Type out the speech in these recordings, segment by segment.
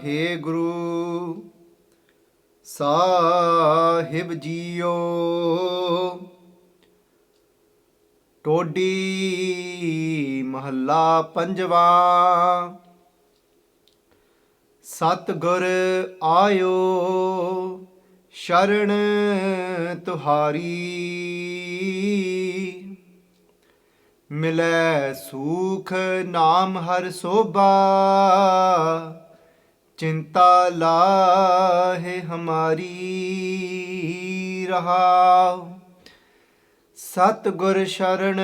ਵਾਹਿਗੁਰੂ ਸਾਹਿਬ JIO. Todi ਮਹੱਲਾ ਪੰਜਵਾ। ਸਤਿਗੁਰ ਆਇਓ ਸ਼ਰਨ ਤੁਹਾਰੀ, ਮਿਲੈ ਸੂਖ ਨਾਮ ਹਰਿ ਸੋਭਾ, ਚਿੰਤਾ ਲਾਹੇ ਹਮਾਰੀ। ਰਹਾਉ। ਸਤਿਗੁਰ ਸ਼ਰਨ,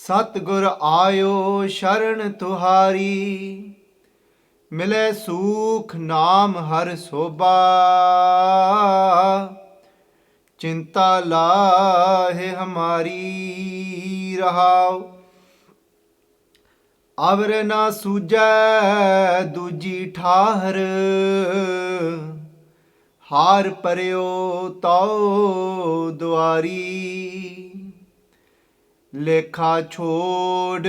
ਸਤਿਗੁਰ ਆਇਓ ਸ਼ਰਨ ਤੁਹਾਰੀ, ਮਿਲੈ ਸੂਖ ਨਾਮ ਹਰਿ ਸੋਭਾ, ਚਿੰਤਾ ਲਾਹੇ ਹਮਾਰੀ। ਰਹਾਉ। ਅਵਰ ਨਾ ਸੂਝੈ ਦੂਜੀ ਠਾਹਰ, ਹਾਰ ਪਰਿਓ ਤਉ ਦੁਆਰੀ। ਲੇਖਾ ਛੋੜ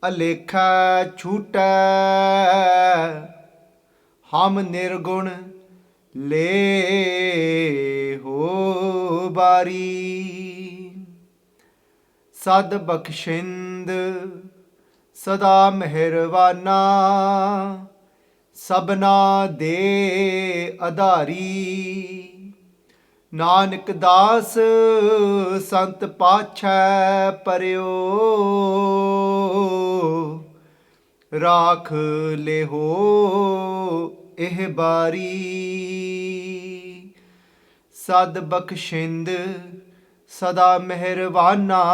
ਅਲੇਖਾ ਛੂਟੈ, ਹਮ ਨਿਰਗੁਣ ਲੇ ਹੋ ਬਾਰੀ। ਸਦ ਬਖਸ਼ਿੰਦ ਸਦਾ ਮਿਹਰਬਾਨਾ, ਸਭਨਾ ਦੇ ਆਧਾਰੀ। ਨਾਨਕ ਦਾਸ ਸੰਤ ਪਾਛੈ ਪਰਿਓ, ਰਾਖ ਲਿਹੋ ਇਹ ਬਾਰੀ। ਸਦ ਬਖਸ਼ਿੰਦ ਸਦਾ ਮਿਹਰਬਾਨਾ,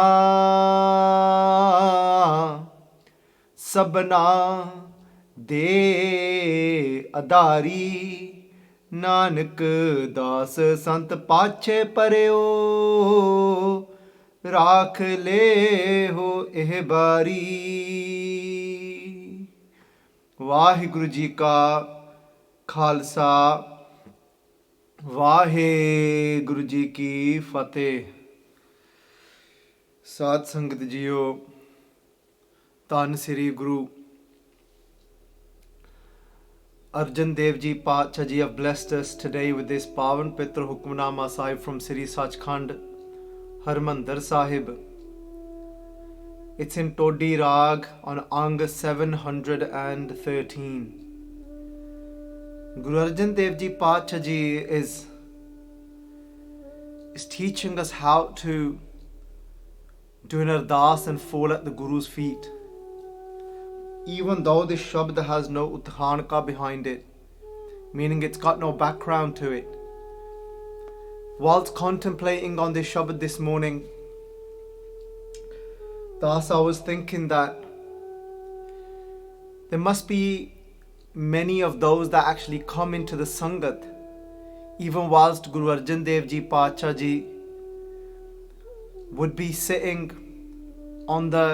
ਸਭਨਾ ਦੇ ਆਧਾਰੀ। ਨਾਨਕ ਦਾਸ ਸੰਤ ਪਾਛੈ ਪਰਿਓ, ਰਾਖ ਲੇਹੋ ਇਹ ਬਾਰੀ। ਵਾਹਿਗੁਰੂ ਜੀ ਕਾ ਖਾਲਸਾ, ਵਾਹਿਗੁਰੂ ਜੀ ਕੀ ਫਤਿਹ। ਸਾਧ ਸੰਗਤ ਜੀਓ, ਧੰਨ ਸ੍ਰੀ ਗੁਰੂ Arjan Dev Ji Pacha Ji have blessed us today with this Pavan Pitra Hukamnama Sahib from Sri Sachkhand, Harmandir Sahib. It's in Todi Rag on Ang 713. Guru Arjan Dev Ji Pacha Ji is teaching us how to do an ardas and fall at the Guru's feet. Even though this shabd has no uthanka behind it, meaning it's got no background to it. Whilst contemplating on this shabd this morning, thus I was thinking that there must be many of those that actually come into the Sangat, even whilst Guru Arjan Dev Ji Pacha Ji would be sitting on the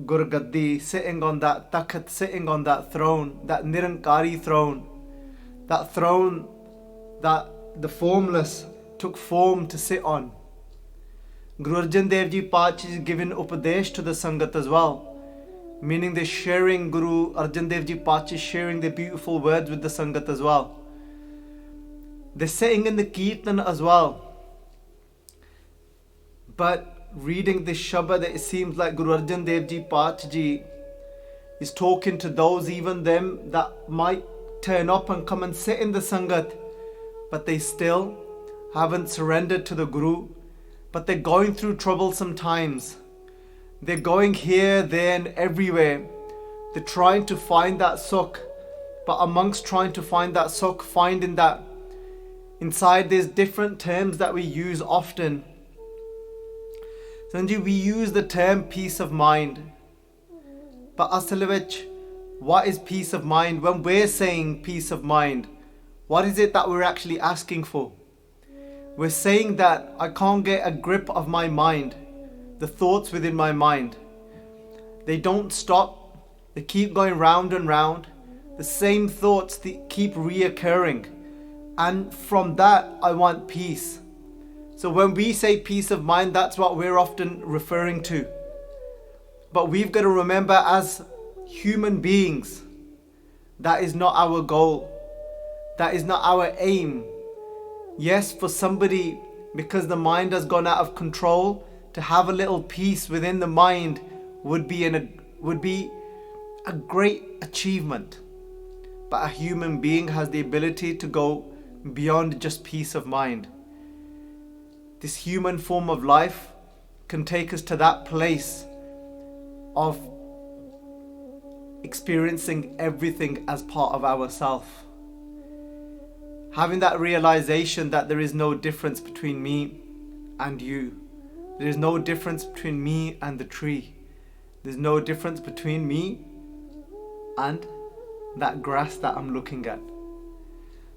Gurgaddi, sitting on that takhat, sitting on that throne, that Nirankari throne, that throne that the formless took form to sit on. Guru Arjan Dev Ji Pacha is giving upadesh to the Sangat as well, meaning they're sharing, Guru Arjan Dev Ji Pacha is sharing the beautiful words with the Sangat as well. They're sitting in the Kirtan as well. But reading this Shabad, it seems like Guru Arjan Dev Ji Pacha Ji is talking to those, even them that might turn up and come and sit in the Sangat, but they still haven't surrendered to the Guru, but they're going through troublesome times. They're going here, there and everywhere. They're trying to find that sukh, but amongst trying to find that sukh, finding that inside there's different terms that we use often. Sanji, we use the term peace of mind, but asal vich, what is peace of mind? When we're saying peace of mind, what is it that we're actually asking for? We're saying that I can't get a grip of my mind, the thoughts within my mind. They don't stop, they keep going round and round. The same thoughts keep reoccurring, and from that I want peace. So when we say peace of mind, that's what we're often referring to. But we've got to remember, as human beings, That is not our goal. That is not our aim. Yes, for somebody, because the mind has gone out of control, to have a little peace within the mind would be a great achievement. But a human being has the ability to go beyond just peace of mind. This human form of life can take us to that place of experiencing everything as part of ourself. Having that realization that there is no difference between me and you. There is no difference between me and the tree. There's no difference between me and that grass that I'm looking at.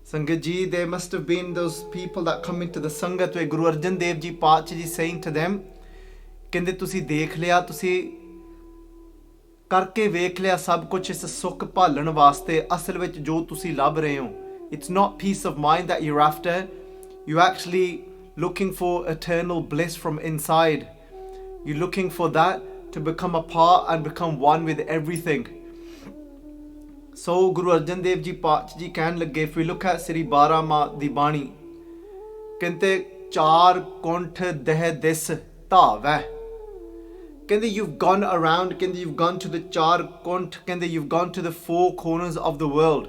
Sangat ji, there must have been those people that come into the Sangat where Guru Arjan Dev Ji Pacha ji saying to them, ਕਹਿੰਦੇ ਤੁਸੀਂ ਦੇਖ ਲਿਆ, ਤੁਸੀਂ ਕਰਕੇ ਵੇਖ ਲਿਆ ਸਭ ਕੁਝ ਇਸ ਸੁੱਖ ਭਾਲਣ ਵਾਸਤੇ, ਅਸਲ ਵਿੱਚ ਜੋ ਤੁਸੀਂ ਲੱਭ ਰਹੇ ਹੋ. It's not peace of mind that you're after. You're actually looking for eternal bliss from inside. You're looking for that to become a part and become one with everything. So Guru Arjan Dev Ji Pacha ji ਕਹਿਣ ਲੱਗੇ, if we look at Sri Baramah ਦੀ ਬਾਣੀ, ਕਹਿੰਦੇ ਚਾਰ ਕੁੰਠ ਦਹ ਦਿਸ ਧਾਵੈ. ਕਹਿੰਦੇ you've gone around, ਕਹਿੰਦੇ you've gone to the ਚਾਰ ਕੁੰਠ, ਕਹਿੰਦੇ you've gone to the four corners of the world.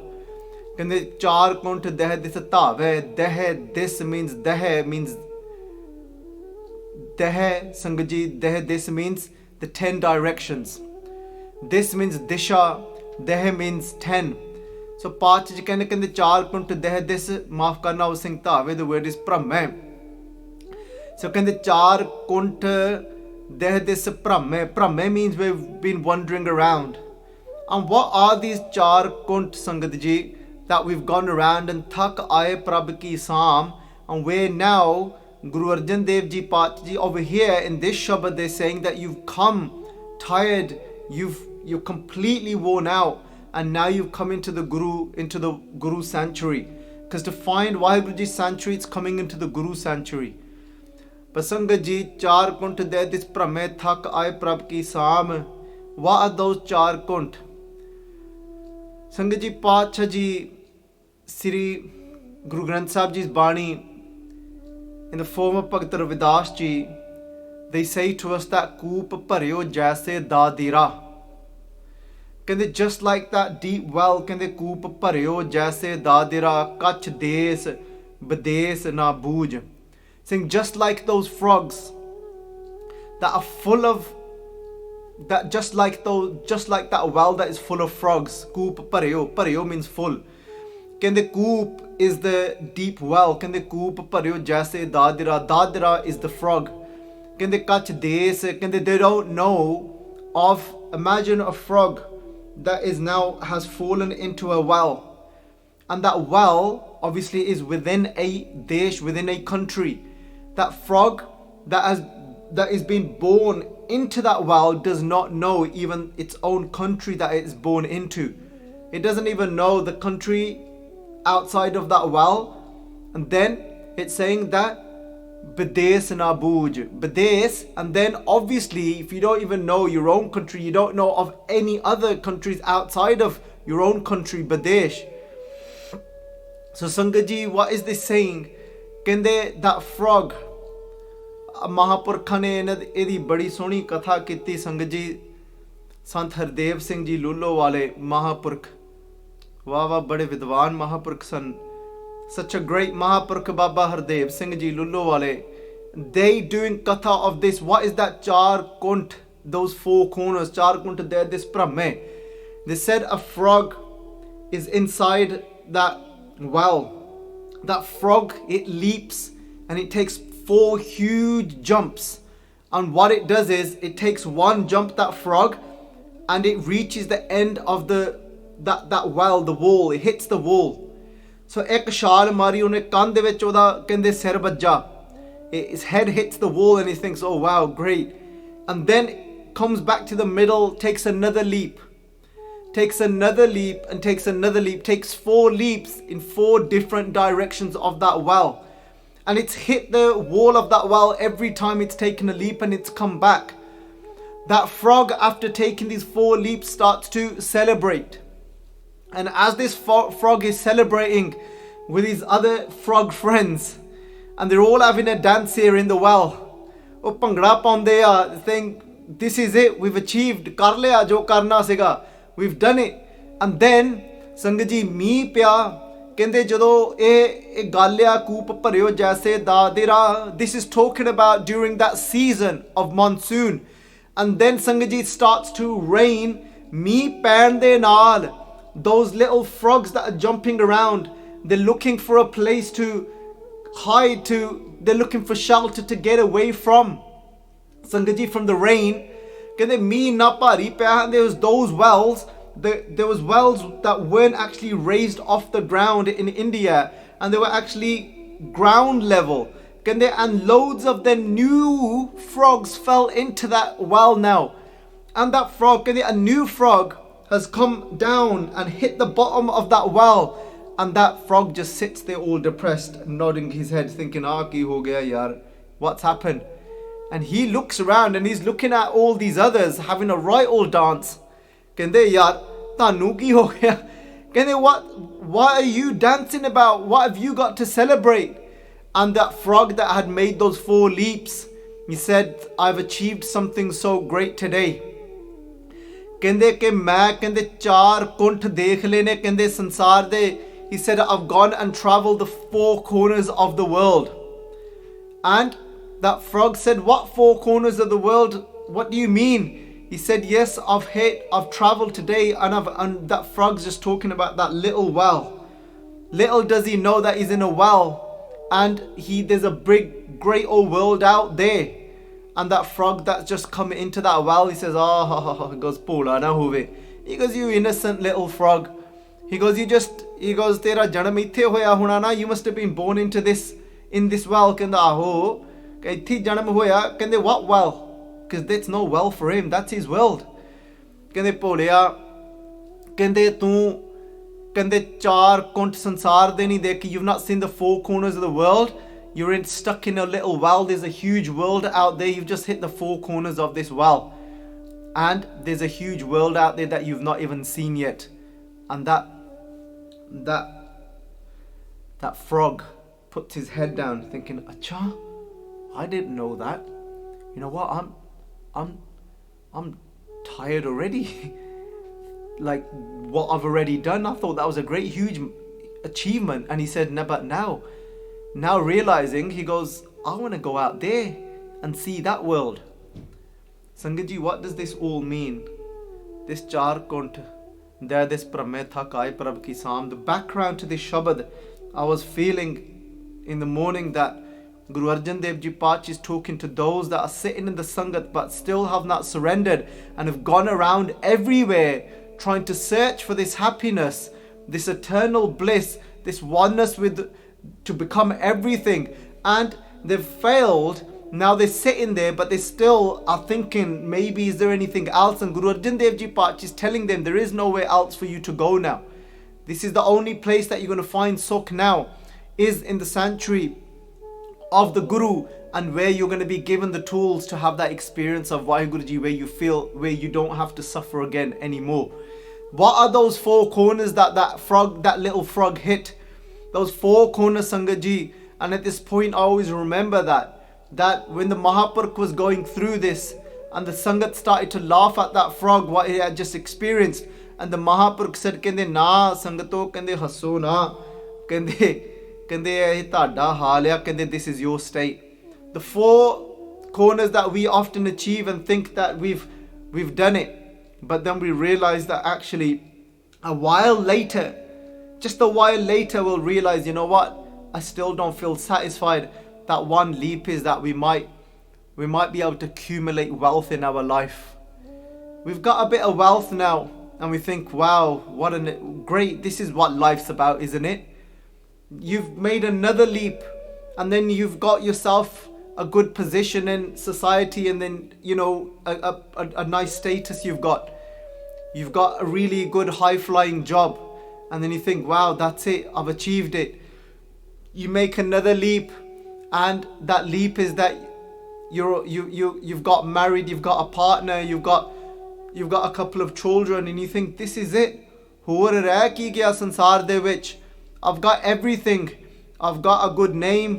ਕਹਿੰਦੇ ਚਾਰ ਕੁੰਠ ਦਹ ਦਿਸ ਧਾਵੈ. ਦਹ ਦਿਸ means ਦਹ ਸੰਗਤ ਜੀ, ਦਹ ਦਿਸ means the 10 directions. This means disha, ਦਹ means 10. So ਪਾਚ ਜੀ ਕਹਿੰਦੇ ਚਾਰ ਕੁੰਠ ਦਹ ਦਿਸ, ਮਾਫ ਕਰਨਾ ਉਹ Singh ਧਾਵੇ, the word is ਭ੍ਰਮੈ. So ਕਹਿੰਦੇ ਚਾਰ ਕੁੰਠ ਦਹ ਦਿਸ ਭ੍ਰਮੈ. ਭ੍ਰਮੈ means we've been wandering around. And what are these ਚਾਰ ਕੁੰਠ ਸੰਗਤ ਜੀ that we've gone around? And thak aaye prabh ki saam. And where now Guru Arjan Dev Ji Pacha ji over here in this Shabad, they're saying that you've come tired, you're completely worn out, and now you've come into the Guru sanctuary. Because to find Waheguruji's sanctuary, it's coming into the Guru sanctuary. But Sangat ji, char kunt de dis prame thak aaye prabh ki saam. What are those char kunt? Sangat ji, Pacha ji, Sri Guru Granth Sahib Ji's Bani, in the form of Bhagat Ravidas ji, they say to us that koop bharyo jaise dadira. Kende just like that deep well, kende koop bharyo jaise dadira, kach des bades na booj. Saying just like those frogs that are full of that, just like that well that is full of frogs. Koop bharyo means full. Kende koop is the deep well. Kende koop bharyo jaise dadira. Dadira is the frog. Kende kach des. Kende they don't know of. Imagine a frog that is now has fallen into a well, and that well obviously is within a desh, within a country. That frog that is being born into that well does not know even its own country that it is born into. It doesn't even know the country outside of that well. And then it's saying that bades na booj, bades. And then obviously if you don't even know your own country, you don't know of any other countries outside of your own country, badesh. So Sangat ji, what is this saying? Kende that frog, Mahapurkha ne ਇਹਦੀ ਬੜੀ ਸੋਹਣੀ ਕਥਾ ਕੀਤੀ ਸੰਗਤ ਜੀ. ਸੰਤ ਹਰਦੇਵ ਸਿੰਘ ਜੀ ਲੂਲੋ ਵਾਲੇ ਮਹਾਪੁਰਖ, ਵਾਹ ਵਾਹ, ਬੜੇ ਵਿਦਵਾਨ ਮਹਾਪੁਰਖ ਸਨ. Such a great Mahapurkh Baba Hardev Singh Ji Lullo wale. They doing katha of this. What is that char kunt? Those four corners. Char kunt there. This brahme. They said a frog is inside that well. That frog, it leaps and it takes 4 huge jumps. And what it does is it takes one jump, that frog, and it reaches the end of that well, the wall. It hits the wall. So ek shaal mari ਉਹਨੇ ਕੰਨ ਦੇ ਵਿੱਚ ਉਹਦਾ ਕਹਿੰਦੇ ਸਿਰ ਵੱਜਾ. His head hits the wall and he thinks, oh wow, great. And then comes back to the middle, takes another leap. Takes another leap and takes another leap. Takes 4 leaps in 4 different directions of that well. And it's hit the wall of that well every time it's taken a leap and it's come back. That frog, after taking these 4 leaps, starts to celebrate. And as this frog is celebrating with his other frog friends, and they're all having a dance here in the well, ਉਹ ਭੰਗੜਾ ਪਾਉਂਦੇ ਆ, saying, this is it, we've achieved, ਕਰ ਲਿਆ ਜੋ ਕਰਨਾ ਸੀਗਾ, we've done it. And then ਸੰਗਤ ਜੀ ਮੀਂਹ ਪਿਆ, ਕਹਿੰਦੇ ਜਦੋਂ ਇਹ ਗੱਲ ਆ ਕੂਪ ਭਰਿਓ ਜੈਸੇ Dadra, this is talking about during that season of monsoon. And then ਸੰਗਤ ਜੀ starts to rain, ਮੀਂਹ ਪੈਣ ਦੇ ਨਾਲ those little frogs that are jumping around, they're looking for a place to hide, they're looking for shelter to get away from ਸੰਗਤ ਜੀ from the rain. ਕਹਿੰਦੇ ਮੀਂਹ ਨਾ ਭਾਰੀ ਪਿਆ, and there was those wells, there was wells that weren't actually raised off the ground in India, and they were actually ground level. And loads of the new frogs fell into that well now. And that frog, a new frog has come down and hit the bottom of that well. And that frog just sits there all depressed, nodding his head, thinking, ki ho gaya yaar, what's happened? And he looks around and he's looking at all these others having a right old dance. Kende yaar, tanu ki ho gaya? Kende, what are you dancing about? What have you got to celebrate? And that frog that had made those 4 leaps, he said, I've achieved something so great today. Kende ke main kende 4 kunt dekh lene kende sansar de. He said, I've gone and traveled the 4 corners of the world. And that frog said, what 4 corners of the world? What do you mean? He said, yes, I've traveled today. And that frog's just talking about that little well. Little does he know that he's in a well. And there's a big, great old world out there. And that frog that's just come into that well, he says, he goes, Pola na huve. He goes, you innocent little frog. He goes, tera janam ithe hoya hona na, you must have been born in this well. Kenda aho, ithi janam hoya. Kende what well? Because that's no well for him, that's his world. Kende polya, kende tu, kende 4 kunt sansar de nahi dekhi, you've not seen the 4 corners of the world. You're stuck in a little well. There's a huge world out there. You've just hit the 4 corners of this well. And there's a huge world out there that you've not even seen yet. And that frog puts his head down thinking, Acha, I didn't know that. You know what? I'm tired already. Like what I've already done. I thought that was a great, huge achievement. And he said, no, but now realizing, he goes, I want to go out there and see that world. Sangatji, what does this all mean? This char kunt, there this prame tha kai prab ki sam. The background to this shabad, I was feeling in the morning that Guru Arjan Dev Ji Pach is talking to those that are sitting in the Sangat but still have not surrendered and have gone around everywhere trying to search for this happiness, this eternal bliss, this oneness to become everything, and they've failed. Now they're sitting there, but they still are thinking, maybe is there anything else? And Guru Arjan Dev Ji Pach is telling them there is nowhere else for you to go now. This is the only place that you're going to find sukh now, is in the sanctuary of the Guru, and where you're going to be given the tools to have that experience of Vaheguruji, where you don't have to suffer again anymore. What are those 4 corners that little frog hit? Those 4 corners, Sangatji. And at this point, I always remember that when the Mahaprabhu was going through this, and the Sangat started to laugh at that frog, what he had just experienced, and the Mahaprabhu said, Kende na, Sangato, Kende hasso na, Kende tada halya, Kende this is your state. The 4 corners that we often achieve and think that we've done it, but then we realize that actually just a while later we'll realize, you know what, I still don't feel satisfied. That one leap is that we might be able to accumulate wealth in our life. We've got a bit of wealth now and we think, wow, what a great, this is what life's about, isn't it? You've made another leap and then you've got yourself a good position in society, and then, you know, a nice status you've got a really good high-flying job, and then you think, wow, that's it, I've achieved it. You make another leap, and that leap is that you've got married, you've got a partner, you've got a couple of children, and you think, this is it, ਹੋਰ ਰਹਿ ਕੀ ਗਿਆ ਸੰਸਾਰ ਦੇ ਵਿੱਚ. I've got everything. I've got a good name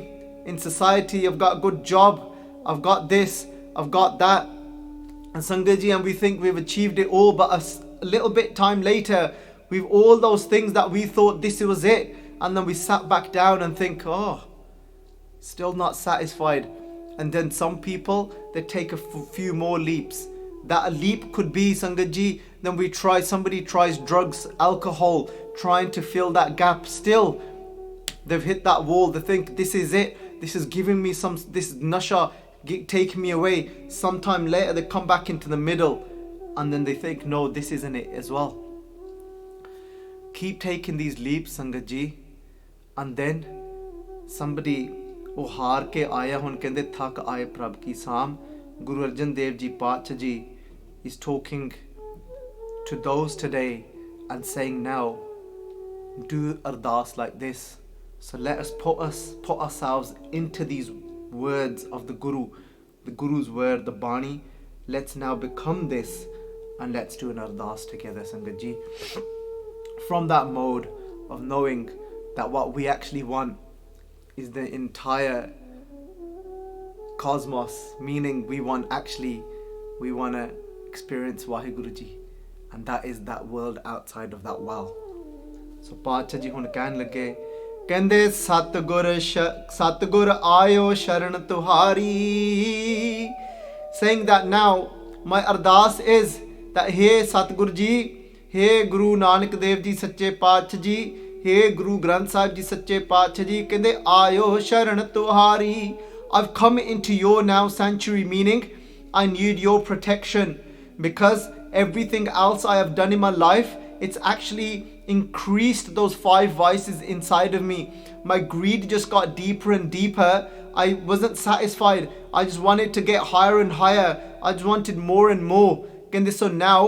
in society. I've got a good job. I've got this. I've got that. And Sangat ji, and we think we've achieved it all, but a little bit time later, we've all those things that we thought this was it, and then we sat back down and think, oh, still not satisfied. And then some people, they take a few more leaps. That a leap could be, Sangat ji, then somebody tries drugs, alcohol, trying to fill that gap. Still, they've hit that wall. They think, this is it. This is giving me this nasha, taking me away. Sometime later, they come back into the middle. And then they think, no, this isn't it as well. Keep taking these leaps, Sangat ji. And then, somebody, वो हार के आया हुन कहंदे थक आए प्रभ की साम. Guru Arjan Dev Ji Pacha Ji is talking to those today and saying, now do ardas like this. So let us put ourselves into these words of the Guru's word, the Bani. Let's now become this, and let's do an ardas together, Sangat Ji. From that mode of knowing that what we actually want is the entire cosmos, meaning we want to experience Waheguru Ji, and that is that world outside of that well. So Pacha Ji hun ਕਹਿਣ ਲੱਗੇ, ਕਹਿੰਦੇ ਸਤਗੁਰ ਆਇਓ ਸ਼ਰਨ ਤੁਹਾਰੀ. Saying that now my ardas is that, hey Satguru Ji, hey Guru Nanak Dev Ji Sache Pacha Ji, hey Guru Granth Sahib Ji Sache Pacha Ji, ਕਹਿੰਦੇ ਆਇਓ ਸ਼ਰਨ ਤੁਹਾਰੀ. I've come into your now sanctuary, meaning I need your protection, because everything else I have done in my life, it's actually increased those 5 vices inside of me. My greed just got deeper and deeper. I wasn't satisfied. I just wanted to get higher and higher. I just wanted more and more. So now,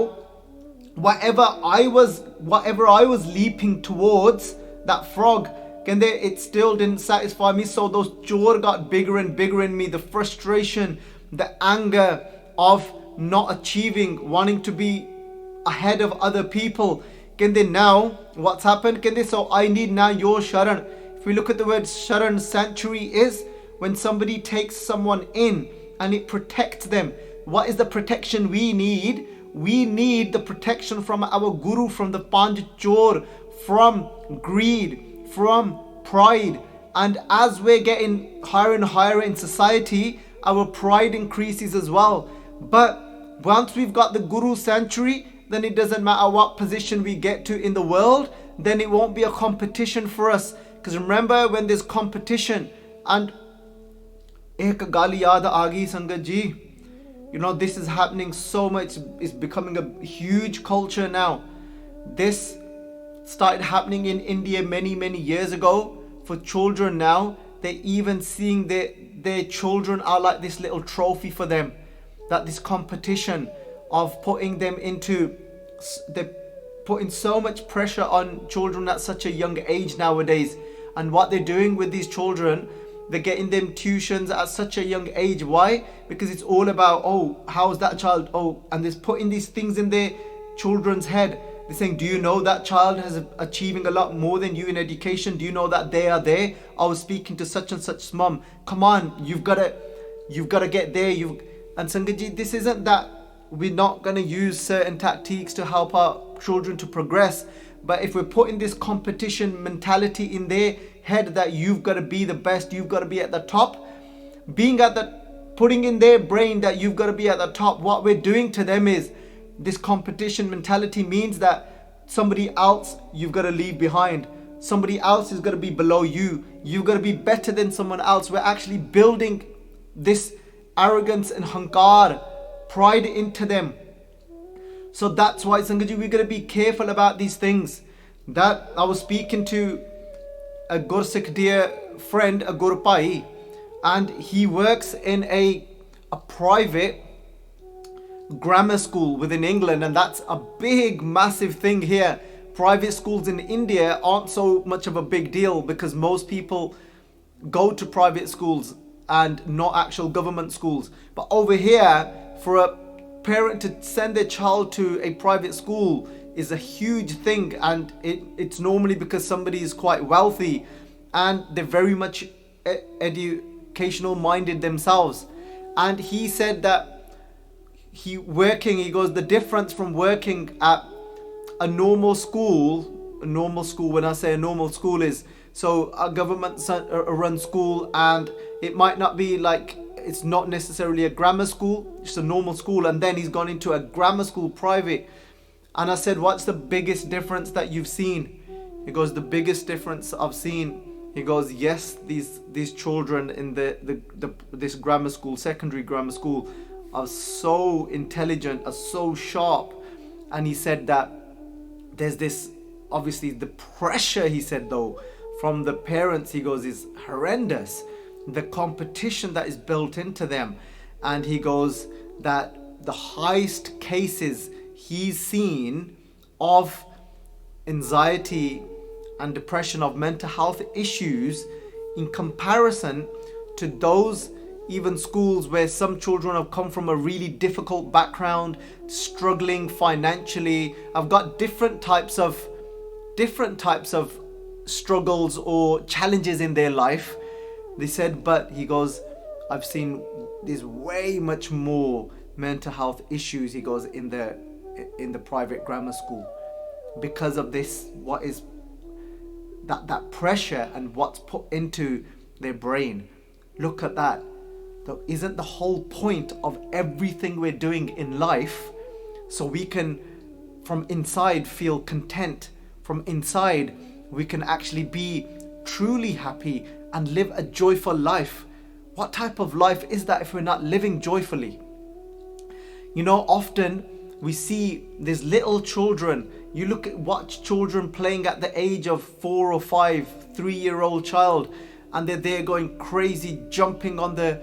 whatever I was leaping towards, that frog, it still didn't satisfy me. So those chore got bigger and bigger in me. The frustration, the anger of not achieving, wanting to be ahead of other people. Now, what's happened? So I need now your sharan. If we look at the word sharan, sanctuary is when somebody takes someone in and it protects them. What is the protection we need? We need the protection from our Guru, from the Panj Chor, from greed, from pride. And as we're getting higher and higher in society, our pride increases as well. But once we've got the Guru sanctuary, then it doesn't matter what position we get to in the world, then it won't be a competition for us. Because remember, when there's competition, and ek gali yaad aa gayi Sangat Ji, this is happening so much, it's becoming a huge culture now. This started happening in India many years ago. For children now, they're even seeing their children are like this little trophy for them. That this competition of putting them into, they're putting so much pressure on children at such a young age nowadays. And what they're doing with these children, they're getting them tuitions at such a young age. Why? Because it's all about, oh, how's that child? Oh, and they're putting these things in their children's head. They're saying, do you know that child is achieving a lot more than you in education? Do you know that they are there? I was speaking to such and such mum. Come on, you've got to get there. And Sangat Ji, this isn't that we're not going to use certain tactics to help our children to progress. But if we're putting this competition mentality in their head that you've got to be the best, you've got to be at the top, putting in their brain that you've got to be at the top, what we're doing to them is, this competition mentality means that somebody else you've got to leave behind. Somebody else is going to be below you. You've got to be better than someone else. We're actually building this arrogance and hankar, pride into them. So that's why, Sangat Ji, we're going to be careful about these things. That I was speaking to a Gursikh dear friend, a Gur Bhai, and he works in a private grammar school within England, and that's a big massive thing here. Private schools in India aren't so much of a big deal because most people go to private schools and not actual government schools. But over here, for a parent to send their child to a private school is a huge thing, and it's normally because somebody is quite wealthy and they're very much educational minded themselves. And he said that he goes, the difference from working at a normal school, when I say a normal school is, so a government run school, and it might not be like, it's not necessarily a grammar school, it's a normal school, and then he's gone into a grammar school private. And I said, what's the biggest difference that you've seen? He goes, the biggest difference I've seen, he goes, yes, these children in this grammar school, secondary grammar school, are so intelligent, are so sharp. And he said that there's this, obviously the pressure, he said though, from the parents, he goes, is horrendous. The competition that is built into them. And he goes that the highest cases he's seen of anxiety and depression, of mental health issues, in comparison to those even schools where some children have come from a really difficult background, struggling financially, have got different types of struggles or challenges in their life. They said, but he goes, I've seen there's way much more mental health issues, he goes, in the private grammar school, because of this, what is that pressure and what's put into their brain. Look at that. Though, isn't the whole point of everything we're doing in life so we can from inside feel content, from inside we can actually be truly happy and live a joyful life? What type of life is that if we're not living joyfully? You know, often we see these little children, watch children playing at the age of 4 or 5, 3-year-old child, and they're there going crazy, jumping on the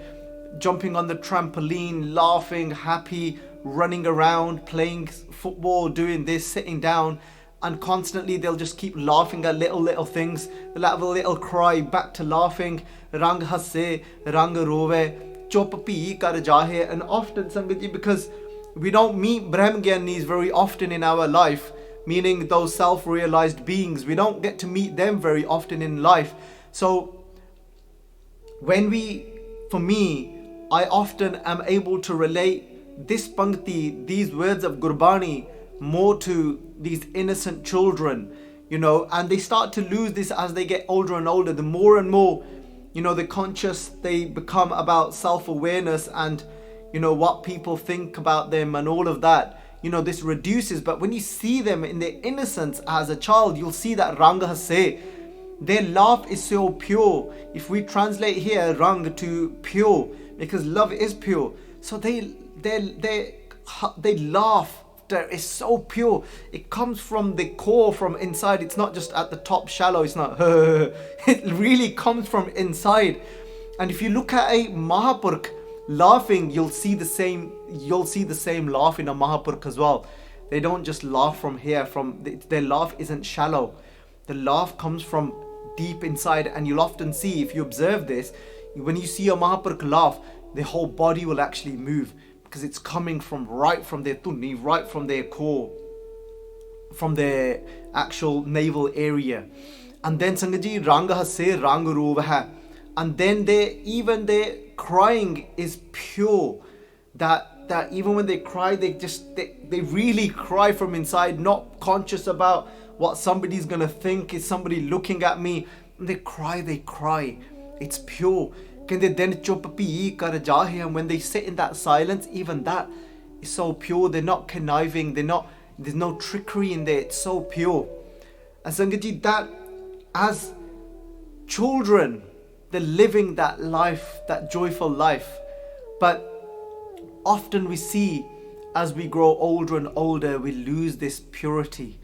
trampoline, laughing, happy, running around, playing football, doing this, sitting down, and constantly they'll just keep laughing at little things. They'll have a little cry back to laughing. Rang hasse, rang rove, chop pi kar jahe. And often, Sangat ji, because we don't meet Brahm Gyanis very often in our life, meaning those self-realized beings, we don't get to meet them very often in life. So for me, I often am able to relate this Pankti, these words of Gurbani, more to these innocent children, you know, and they start to lose this as they get older and older. The more and more, you know, the conscious they become about self-awareness and, you know, what people think about them and all of that, you know, this reduces. But when you see them in their innocence as a child, you'll see that Rang Hasse, their laugh is so pure. If we translate here Rang to pure, because love is pure, so they laugh. It's so pure. It comes from the core, from inside. It's not just at the top shallow. It's not it really comes from inside. And if you look at a Mahapurkh laughing, you'll see the same laugh in a Mahapurkh as well. They don't just laugh from here, their laugh isn't shallow. The laugh comes from deep inside. And you'll often see, if you observe this, when you see a Mahapurkh laugh, the whole body will actually move, because it's coming right from their tunni, right from their core, from their actual navel area. And then Sangaji, Rang Hasse, Rang Rova. And then their crying is pure. That even when they cry, they really cry from inside, not conscious about what somebody's gonna think. Is somebody looking at me? And they cry. It's pure. And when they sit in that silence, even that is so pure. They're not conniving. There's no trickery in there. It's so pure. And Sangaji, that as children, they're living that life, that joyful life. But often we see, as we grow older and older, we lose this purity.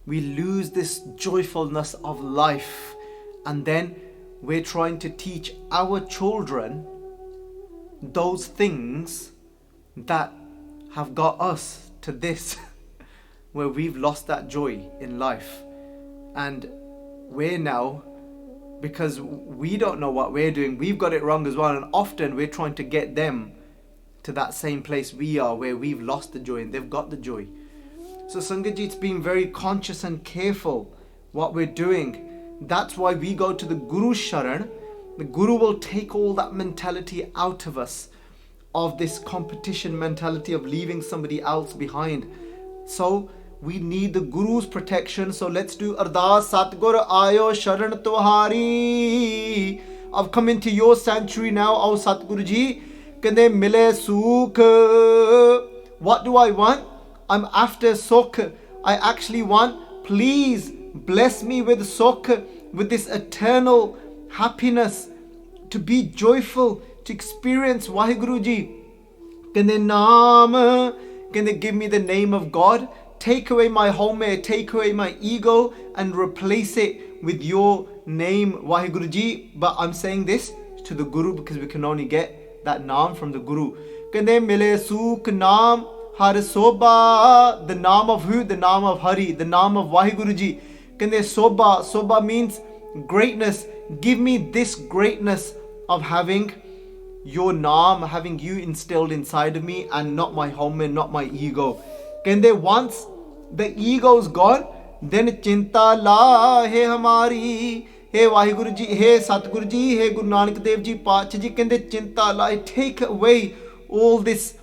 We lose this joyfulness of life. And then we're trying to teach our children those things that have got us to this, where we've lost that joy in life. And we're now, because we don't know what we're doing, we've got it wrong as well. And often we're trying to get them to that same place we are, where we've lost the joy and they've got the joy. So Sangat ji, it's being very conscious and careful what we're doing. That's why we go to the Guru Sharan. The Guru will take all that mentality out of us, of this competition mentality of leaving somebody else behind. So we need the Guru's protection. So let's do Ardas Satgur Ayo Sharan Tuhari. I've come into your sanctuary now, O Satguru Ji. Kande mile sukh. What do I want? I'm after sukh. I actually want, please bless me with sukh, with this eternal happiness, to be joyful, to experience Waheguru Ji. Kande naam. Kande give me the name of God. Take away my home, take away my ego and replace it with your name, Waheguru Ji. But I'm saying this to the Guru because we can only get that naam from the Guru. Kande mile sukh naam har soba. The naam of who? The naam of Hari, the naam of Waheguru Ji. Kande soba. Soba means greatness. Give me this greatness of having your naam, having you instilled inside of me, and not my home and not my ego. Kende once the ego's gone, then chinta la hai hamari. Hey Waheguru Ji, hey Satguru Ji, hey Guru Nanak Dev Ji, Pacha Ji, kende chinta la. Take away all this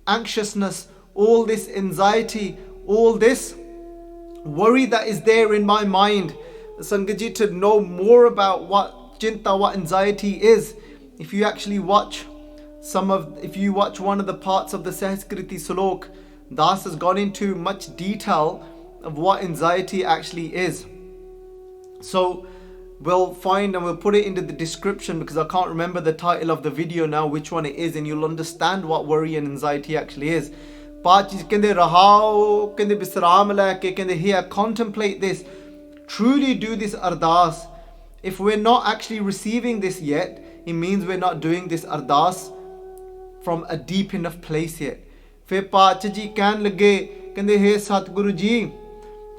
anxiousness, all this anxiety, all this worry that is there in my mind. Sangat Ji, to know more about what chinta, what anxiety is, if you actually watch if you watch one of the parts of the Sahaskriti Slok, Das has gone into much detail of what anxiety actually is. So we'll find and we'll put it into the description, because I can't remember the title of the video now, which one it is, and you'll understand what worry and anxiety actually is. Here, contemplate this, truly do this ardas. If we're not actually receiving this yet, it means we're not doing this ardas from a deep enough place yet. Fir Pacha Ji ਕਹਿਣ ਲੱਗੇ, ਕਹਿੰਦੇ हे Satguru Ji,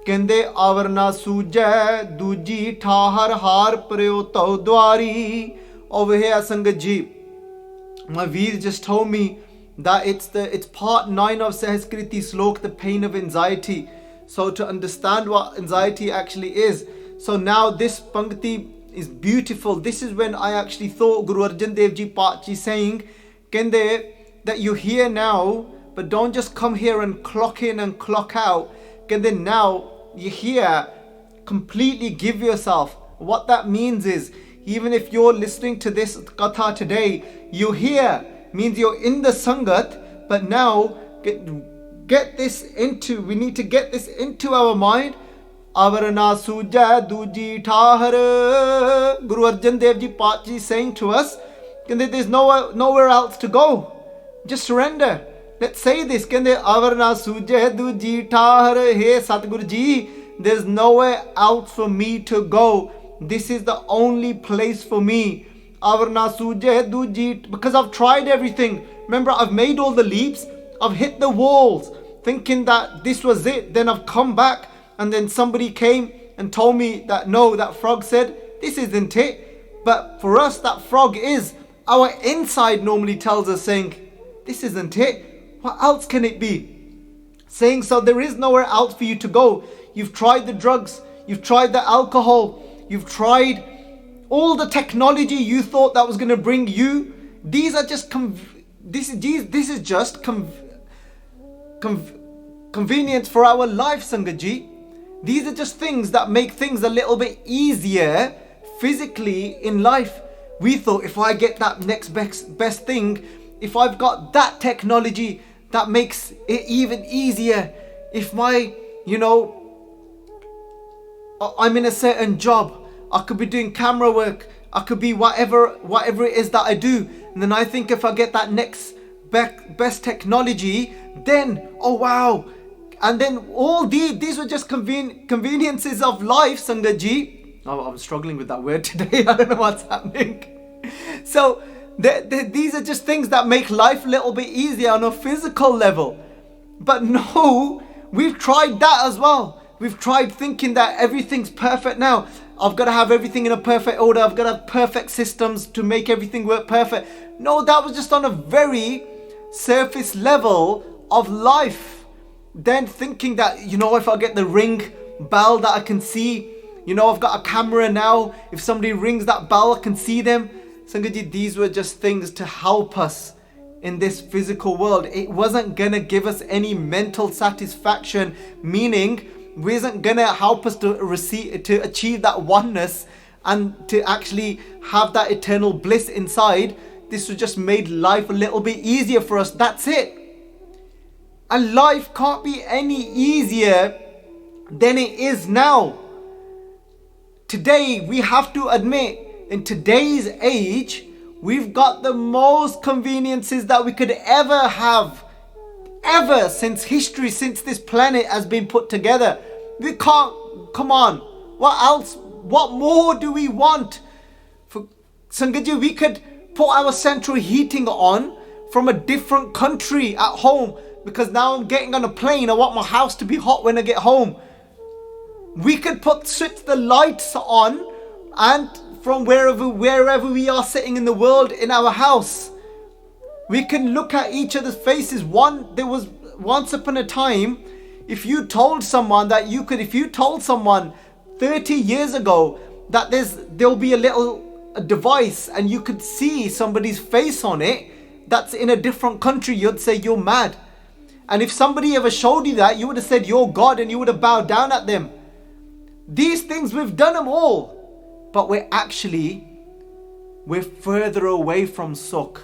ਕਹਿੰਦੇ ਆਵਰਨਾ ਸੂਜੈ ਦੂਜੀ ਠਾਹਰ ਹਾਰ ਪਰਿਓ ਤਉ ਦੁਆਰੀ. Over here, Sangat Ji, my Veer just told me that it's part 9 of Sahaskriti Slok, the pain of anxiety. So to understand what anxiety actually is, so now this Pankti is beautiful. This is when I actually thought Guru Arjan Dev Ji Pachi saying, Kende, that you're here now, but don't just come here and clock in and clock out. Kende, now you're here, completely give yourself. What that means is, even if you're listening to this katha today, you're here, means you're in the Sangat, but now get this into, we need to get this into our mind. Avarana suja duji thahar. Guru Arjan Dev Ji Pachi saying to us, there's nowhere else to go. Just surrender. Let's say this. Avarana suja duji thahar. Hey Satguru Ji, there's nowhere else for me to go. This is the only place for me. Avarana suja duji, because I've tried everything. Remember, I've made all the leaps. I've hit the walls, thinking that this was it. Then I've come back. And then somebody came and told me that no, that frog said, this isn't it. But for us, that frog is. Our inside normally tells us saying, this isn't it. What else can it be? Saying, so there is nowhere else for you to go. You've tried the drugs. You've tried the alcohol. You've tried all the technology you thought that was going to bring you. These are just, this is just convenience for our life, Sangat Ji. These are just things that make things a little bit easier physically in life. We thought, if I get that next best thing, if I've got that technology, that makes it even easier. If I'm in a certain job, I could be doing camera work, I could be whatever it is that I do. And then I think if I get that next best technology, then, oh wow. And then all these were just conveniences of life, Sangat Ji. Oh, I'm struggling with that word today. I don't know what's happening. So these are just things that make life a little bit easier on a physical level. But no, we've tried that as well. We've tried thinking that everything's perfect now. I've got to have everything in a perfect order. I've got to have perfect systems to make everything work perfect. No, that was just on a very surface level of life. then thinking that, if I get the ring bell that I can see, I've got a camera now, if somebody rings that bell I can see them. Sangaji, these were just things to help us in this physical world. It wasn't gonna give us any mental satisfaction, meaning it wasn't gonna help us to achieve that oneness and to actually have that eternal bliss inside. This was just made life a little bit easier for us. That's it. And life can't be any easier than it is now. Today, we have to admit, in today's age, we've got the most conveniences that we could ever have. Ever since history, since this planet has been put together. We can't, come on. What else? What more do we want? For Sangaji, we could put our central heating on from a different country at home, because now I'm getting on a plane. I want my house to be hot when I get home. We could switch the lights on, and from wherever we are sitting in the world in our house, we can look at each other's faces. There was once upon a time, if you told someone 30 years ago that there'll be a device and you could see somebody's face on it that's in a different country, you'd say you're mad. And if somebody ever showed you that, you would have said you're God, and you would have bowed down at them. These things, we've done them all, but we're further away from Sukh.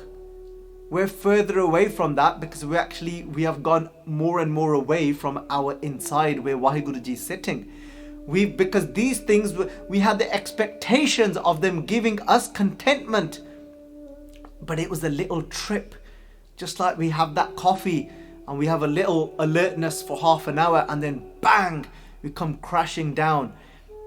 We're further away from that because we have gone more and more away from our inside where Waheguruji is sitting. Because these things, we had the expectations of them giving us contentment, but it was a little trip. Just like we have that coffee and we have a little alertness for half an hour, and then bang, we come crashing down.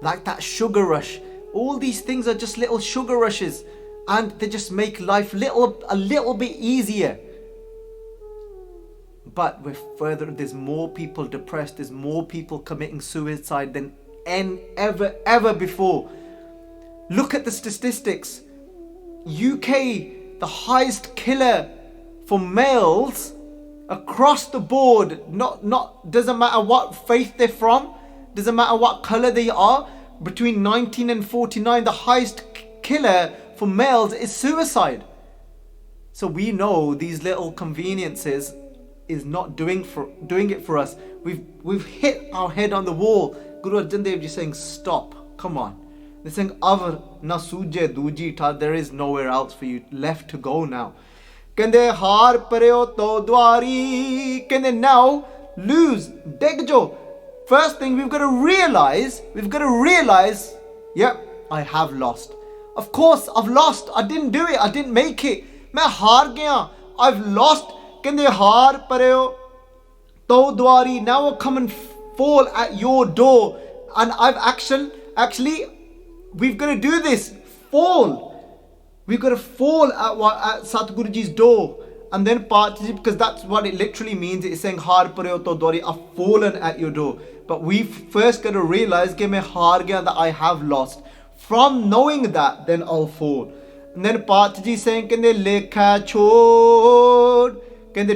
Like that sugar rush. All these things are just little sugar rushes, and they just make life a little bit easier. But there's more people depressed, there's more people committing suicide than ever before. Look at the statistics. UK, the highest killer for males across the board, doesn't matter what faith they're from, doesn't matter what color they are, between 19 and 49, the highest killer for males is suicide. So we know these little conveniences is not doing it for us. We've hit our head on the wall. Guru Arjan Dev Ji saying, stop, come on. They're saying, Avar na suje duji tha, there is nowhere else for you left to go now. Kende har pareo to dwari. Kende now lose, degjo. First thing we've got to realize, yep, I have lost. Of course, I've lost. I didn't do it. I didn't make it. Main haar gaya. I've lost. Kende har pareo to dwari. Now I'll come and fall at your door. And I've actually, we've got to do this. Fall. We've got to fall at Satguruji's door. And then because that's what it literally means. It's saying har pareo to dwari. I've fallen at your door. But we've first got to realize that I have lost. From knowing that, then I'll fall. And then Patji saying, lekha chod.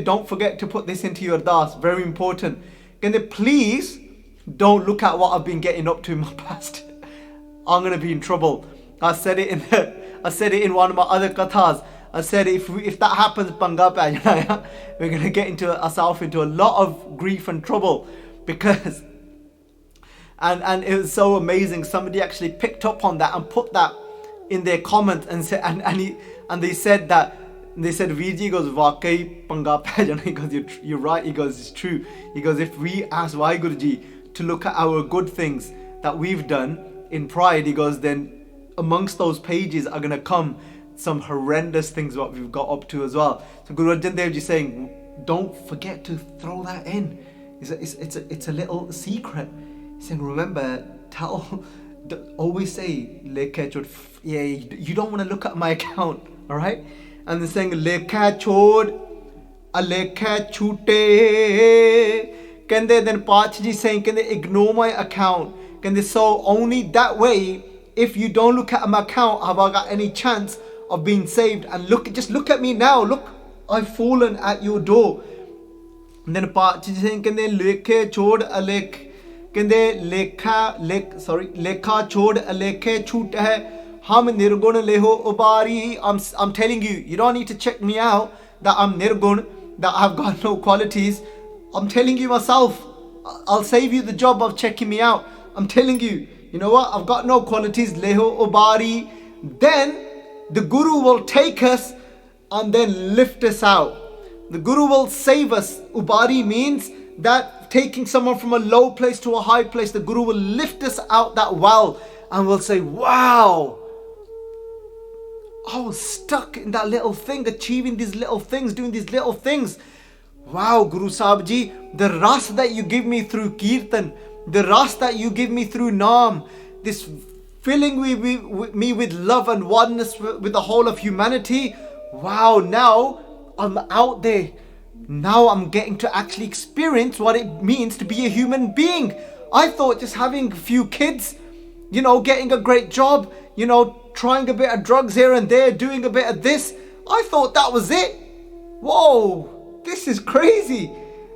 Don't forget to put this into your das. Very important. Please don't look at what I've been getting up to in my past. I'm going to be in trouble. I said it in one of my other kathas. I said if that happens, we're going to get ourselves into a lot of grief and trouble. Because and it was so amazing. Somebody actually picked up on that and put that in their comment and said, and they said that, they said Viji goes Vakai Panga Pajana. He goes, you're right. He goes, it's true. He goes, if we ask Waheguruji to look at our good things that we've done in pride, he goes, then amongst those pages are gonna come some horrendous things what we've got up to as well. So Guru Arjan Dev Ji saying, don't forget to throw that in. It's a little secret. He's saying, remember, always say, yeah, you don't want to look at my account, all right? And they're saying, lekha chod, alekha chute. Then Pachaji saying, ignore my account. So only that way, if you don't look at my account, have I got any chance of being saved? And just look at me now. Look, I've fallen at your door. And then part saying kende lekhe chod alekh kende lekha chod alekhe chhoot hai hum nirgun leho ubari. I'm telling you, you don't need to check me out that I'm nirgun, that I've got no qualities. I'm telling you myself, I'll save you the job of checking me out. I'm telling you, you know what, I've got no qualities, leho ubari. Then the Guru will take us and then lift us out. The Guru will save us. Ubari means that taking someone from a low place to a high place. The Guru will lift us out that well and will say, wow, I was stuck in that little thing, achieving these little things, doing these little things. Wow, Guru Sahib Ji, the ras that you give me through Kirtan, the ras that you give me through Naam, this filling me with love and oneness with the whole of humanity. Wow, now I'm out there. Now I'm getting to actually experience what it means to be a human being. I thought just having a few kids, you know, getting a great job, you know, trying a bit of drugs here and there, doing a bit of this, I thought that was it. Whoa, this is crazy.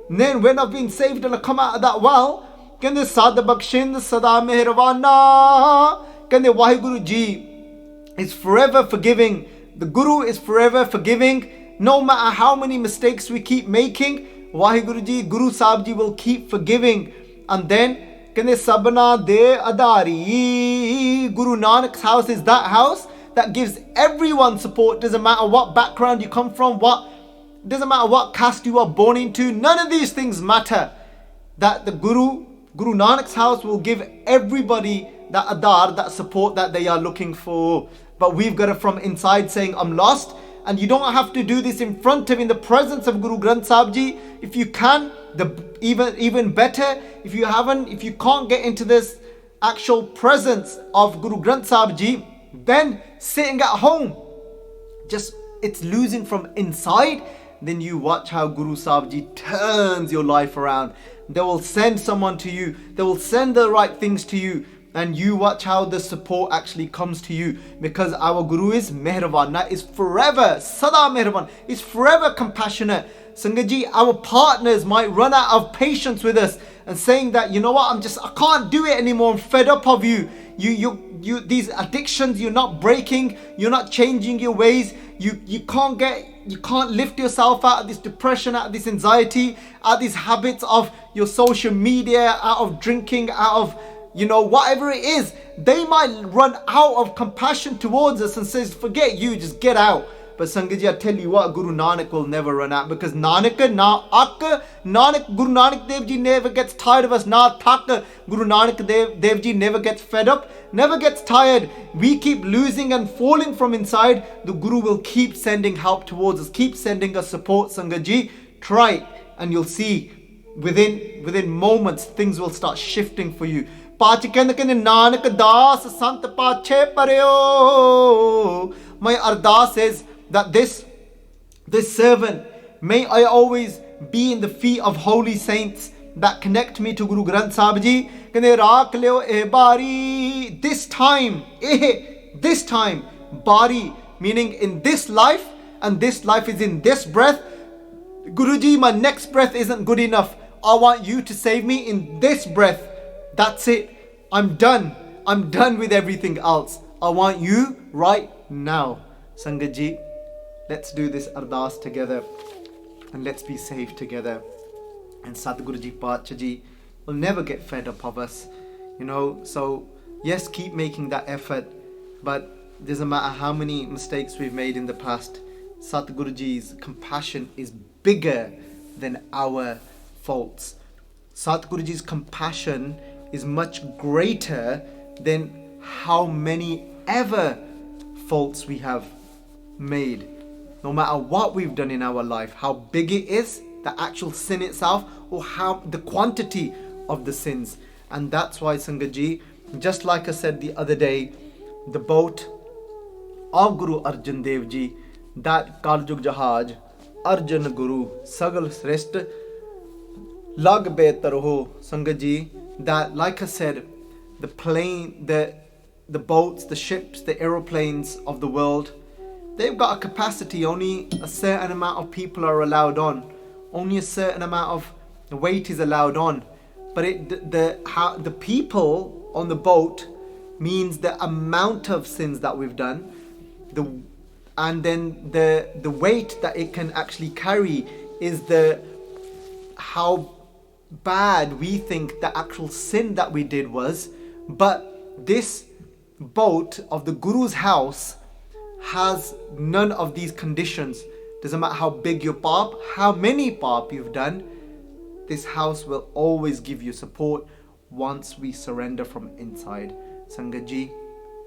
And then when I've been saved and I come out of that well, kende sad bakshin sada mehrwana, kende Waheguru Ji is forever forgiving. The Guru is forever forgiving. No matter how many mistakes we keep making, Waheguru Ji, Guru Sahib Ji will keep forgiving. And then kende sabna de adari. Guru Nanak's house is that house that gives everyone support. Doesn't matter what background you come from, doesn't matter what caste you are born into. None of these things matter. That the Guru Nanak's house will give everybody that adar, that support that they are looking for. But we've got it from inside saying, I'm lost. And you don't have to do this in front of, in the presence of Guru Granth Sahib Ji. If you can, even better. If you can't get into this actual presence of Guru Granth Sahib Ji, then sitting at home, just it's losing from inside. Then you watch how Guru Sahib Ji turns your life around. They will send someone to you. They will send the right things to you. And you watch how the support actually comes to you. Because our Guru is Mehrwan, is forever, Sada Mehrwan, is forever compassionate. Sangat Ji, our partners might run out of patience with us and saying that, you know what, I can't do it anymore. I'm fed up of you. You these addictions, you're not breaking, you're not changing your ways. You can't lift yourself out of this depression, out of this anxiety, out of these habits of your social media, out of drinking, out of, you know, whatever it is. They might run out of compassion towards us and says, forget you, just get out. But Sangat Ji, I tell you what, Guru Nanak will never run out, because Guru Nanak Dev Ji never gets tired of us. Guru Nanak Dev Ji never gets fed up, never gets tired. We keep losing and falling from inside. The Guru will keep sending help towards us, keep sending us support. Sangat Ji, try it and you'll see within moments things will start shifting for you. Nanak Das Sant Pache Pareo. My Ardas says that this servant, may I always be in the feet of holy saints that connect me to Guru Granth Sahib Ji. This time, bari, meaning in this life, and this life is in this breath. Guruji, my next breath isn't good enough. I want you to save me in this breath. That's it. I'm done. I'm done with everything else. I want you right now. Sangat Ji, let's do this ardas together and let's be saved together. And Sadhguru Ji Pacha Ji will never get fed up of us. You know, so yes, keep making that effort, but it doesn't matter how many mistakes we've made in the past. Sadhguru Ji's compassion is bigger than our faults. Sadhguru Ji's compassion is much greater than how many ever faults we have made. No matter what we've done in our life, how big it is, the actual sin itself, or how the quantity of the sins. And that's why Sangat Ji, just like I said the other day, the boat of Guru Arjan Dev Ji, that Kaljug Jahaj, Arjan Guru, Sagal Srest, Lag Betarho, Sangat Ji, that like I said, the plane, the boats, the ships, the aeroplanes of the world, they've got a capacity, only a certain amount of people are allowed on. only a certain amount of weight is allowed on. But the people on the boat means the amount of sins that we've done, and then the weight that it can actually carry is how bad we think the actual sin that we did was. But this boat of the Guru's house has none of these conditions. Doesn't matter how big your paap, how many paap you've done, this house will always give you support once we surrender from inside. Sangat ji,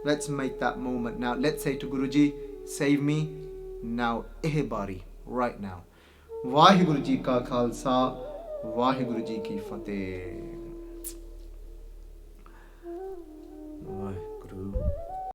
let's make that moment now. Let's say to Guruji, save me now, eh bari, right now. Vaheguru ji ka khalsa, Vaheguru ji ki fateh.